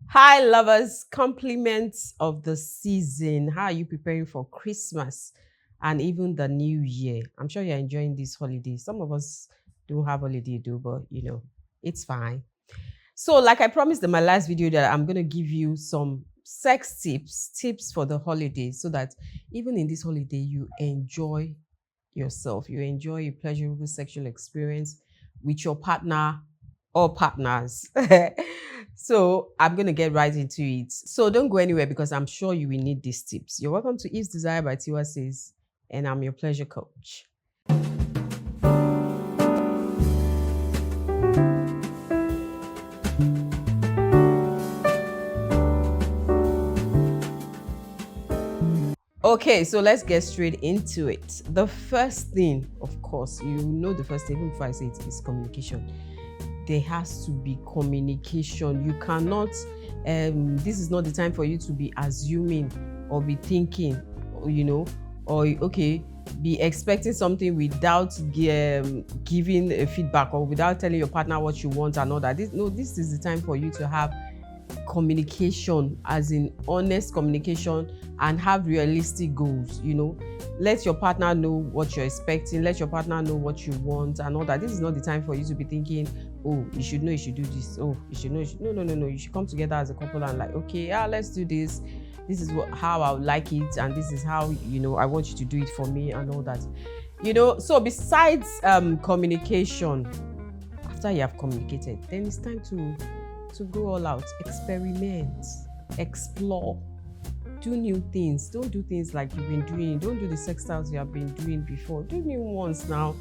Hi, lovers. Compliments of the season. How are you preparing for Christmas and even the new year? I'm sure you're enjoying this holiday. Some of us don't have holiday, though, but it's fine. So, like I promised in my last video, that I'm going to give you some sex tips for the holiday, so that even in this holiday, you enjoy yourself, you enjoy a pleasurable sexual experience with your partner or partners. So I'm going to get right into it. So don't go anywhere because I'm sure you will need these tips. You're welcome to Eve's Desire by Tiwa Says, and I'm your pleasure coach. Okay, so let's get straight into it. The first thing, of course, the first thing, even before I say it, is communication. There has to be communication. You cannot, this is not the time for you to be assuming or be thinking, or okay, be expecting something without giving a feedback, or without telling your partner what you want and all that. This is the time for you to have communication, as in honest communication, and have realistic goals. Let your partner know what you're expecting, let your partner know what you want and all that. This is not the time for you to be thinking, oh, you should know you should do this, oh, you should know no, you should come together as a couple and like, okay, yeah, let's do this. This is how I would like it, and this is how I want you to do it for me and all that. So besides communication, after you have communicated, then it's time to go all out, experiment, explore, do new things. Don't do things like you've been doing. Don't do the sex styles you have been doing before. Do new ones now.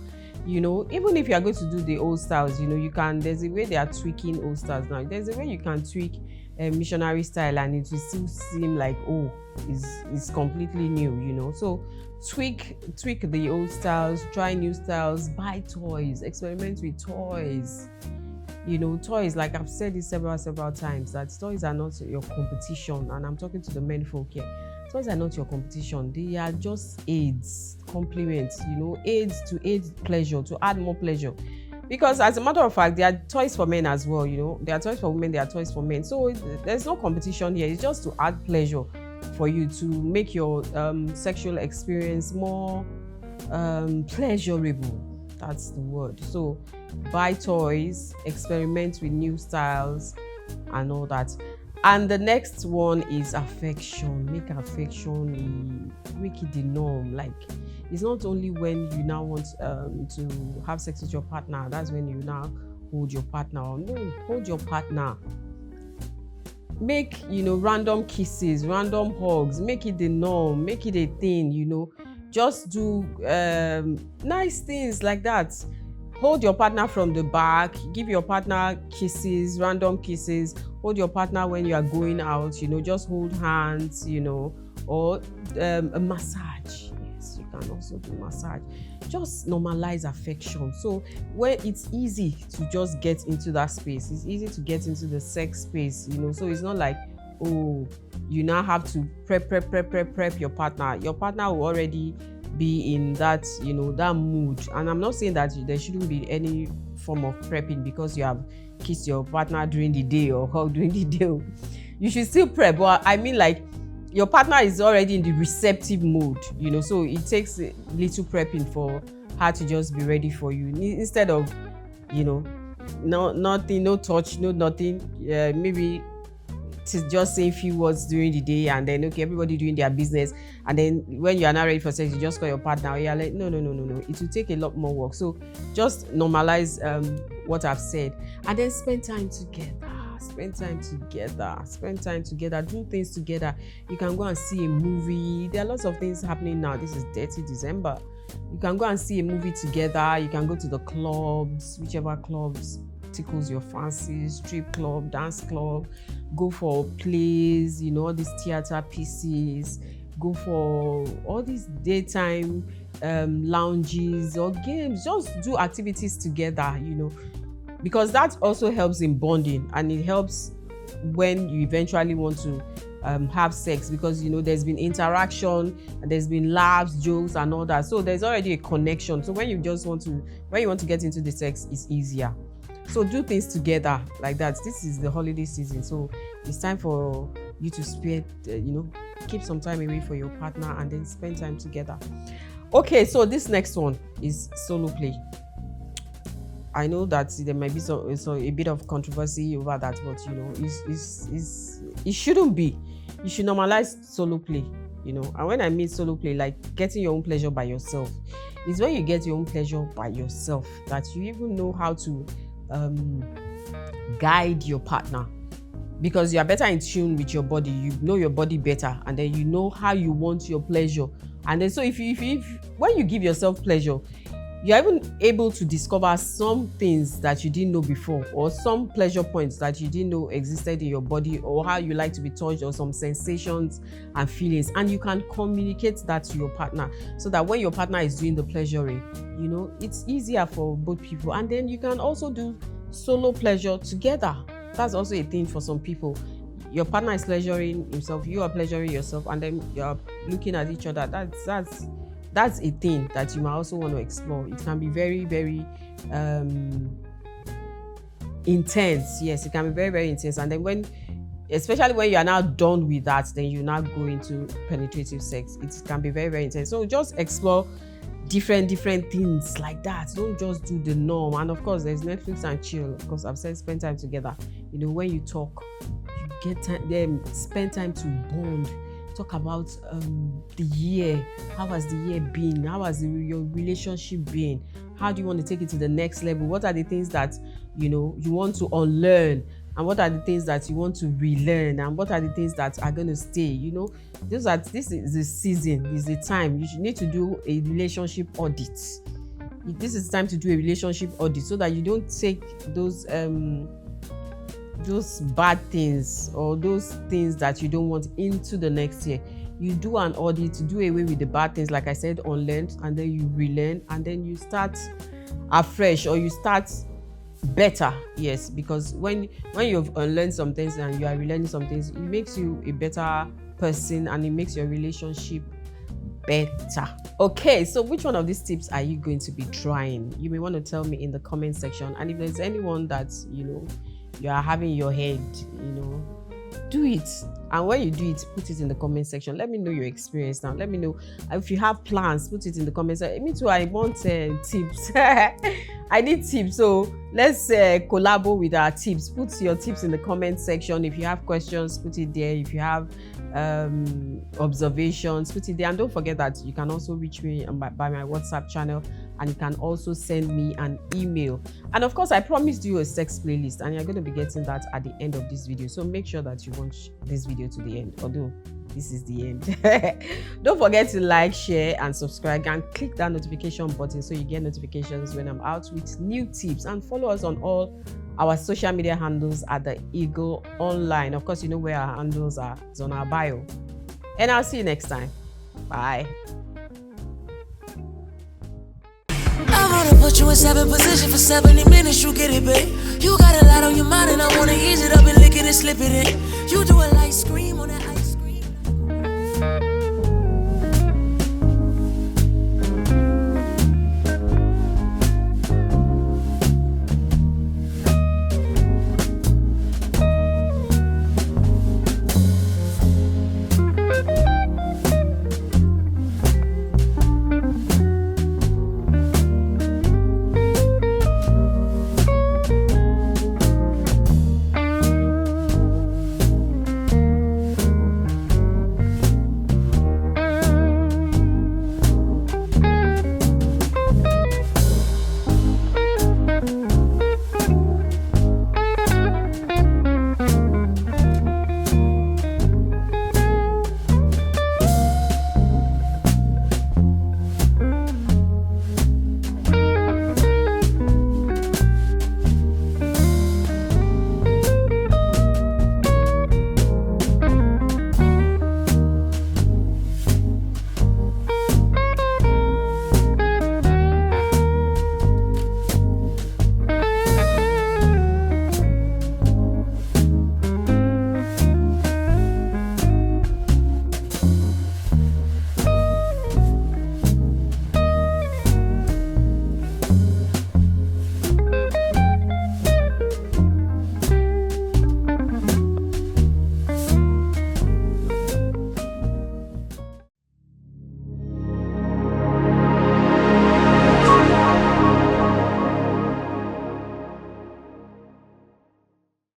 Even if you are going to do the old styles, there's a way they are tweaking old styles now. There's a way you can tweak a missionary style and it will still seem like, oh, it's completely new, So tweak the old styles, try new styles, buy toys, experiment with toys. Toys, like I've said this several times, that toys are not your competition, and I'm talking to the men folk here. Toys are not your competition. They are just aids, complements, aids to aid pleasure, to add more pleasure. Because as a matter of fact, there are toys for men as well, There are toys for women, there are toys for men. So there's no competition here. It's just to add pleasure for you, to make your sexual experience more pleasurable. That's the word. So buy toys, experiment with new styles and all that. And the next one is affection. Make affection, make it the norm. Like, it's not only when you now want to have sex with your partner, that's when you now hold your partner. No, hold your partner. Make random kisses, random hugs, make it the norm, make it a thing. Just do nice things like that. Hold your partner from the back, give your partner kisses, random kisses. Hold your partner when you are going out, just hold hands, or a massage. Yes, you can also do massage. Just normalize affection. So when it's easy to just get into that space, it's easy to get into the sex space, so it's not like, oh, you now have to prep your partner. Your partner will already be in that that mood. And I'm not saying that there shouldn't be any form of prepping because you have kissed your partner during the day or hugged during the day. You should still prep, but I mean, like, your partner is already in the receptive mode, so it takes a little prepping for her to just be ready for you, instead of no nothing, no touch, no nothing. Maybe to just say a few words during the day, and then okay, everybody doing their business, and then when you are not ready for sex, you just call your partner. You're like, no, it will take a lot more work. So just normalize what I've said, and then spend time together. Spend time together, do things together. You can go and see a movie. There are lots of things happening now. This is Dirty December. You can go and see a movie together. You can go to the clubs, whichever clubs tickles your fancy, strip club, dance club, go for plays, all these theater pieces, go for all these daytime lounges or games. Just do activities together, because that also helps in bonding, and it helps when you eventually want to have sex, because there's been interaction and there's been laughs, jokes and all that. So there's already a connection. So when you want to get into the sex, it's easier. So do things together like that. This is the holiday season, so it's time for you to spend, keep some time away for your partner and then spend time together. Okay, so this next one is solo play. I know that there might be a bit of controversy over that, but it shouldn't be. You should normalize solo play. And when I mean solo play, like getting your own pleasure by yourself, it's when you get your own pleasure by yourself that you even know how to guide your partner, because you are better in tune with your body. You know your body better, and then you know how you want your pleasure. And then so if when you give yourself pleasure, you're even able to discover some things that you didn't know before, or some pleasure points that you didn't know existed in your body, or how you like to be touched, or some sensations and feelings. And you can communicate that to your partner, so that when your partner is doing the pleasuring, it's easier for both people. And then you can also do solo pleasure together. That's also a thing for some people. Your partner is pleasuring himself, you are pleasuring yourself, and then you're looking at each other. That's a thing that you might also want to explore. It can be very, very intense. Yes, it can be very, very intense. And then especially when you are now done with that, then you now go into penetrative sex. It can be very, very intense. So just explore different things like that. Don't just do the norm. And of course, there's Netflix and chill. Of course, I've said spend time together. When you talk, you get them, spend time to bond. Talk about the year. How has the year been? How has your relationship been? How do you want to take it to the next level? What are the things that you want to unlearn, and what are the things that you want to relearn, and what are the things that are going to stay? This is the season, this is the time. You should need to do a relationship audit. This is time to do a relationship audit, so that you don't take those bad things or those things that you don't want into the next year. You do an audit to do away with the bad things, like I said, unlearn, and then you relearn, and then you start afresh, or you start better. Yes, because when you've unlearned some things and you are relearning some things, it makes you a better person, and it makes your relationship better. Okay, so which one of these tips are you going to be trying? You may want to tell me in the comment section. And if there's anyone that you are having in your head, do it. And when you do it, put it in the comment section. Let me know your experience now. Let me know if you have plans. Put it in the comment section. Me too, I want tips. I need tips, so let's collaborate with our tips. Put your tips in the comment section. If you have questions, put it there. If you have observations, put it there. And don't forget that you can also reach me by my WhatsApp channel, and you can also send me an email. And of course, I promised you a sex playlist, and you're going to be getting that at the end of this video. So make sure that you watch this video to the end, although this is the end. Don't forget to like, share, and subscribe, and click that notification button so you get notifications when I'm out with new tips. And follow us on all our social media handles at The Eagle Online. Of course, you know where our handles are. It's on our bio. And I'll see you next time. Bye. I wanna put you in 7 position for 70 minutes, you get it, babe. You got a lot on your mind and I wanna ease it up and lick it and slip it in. You do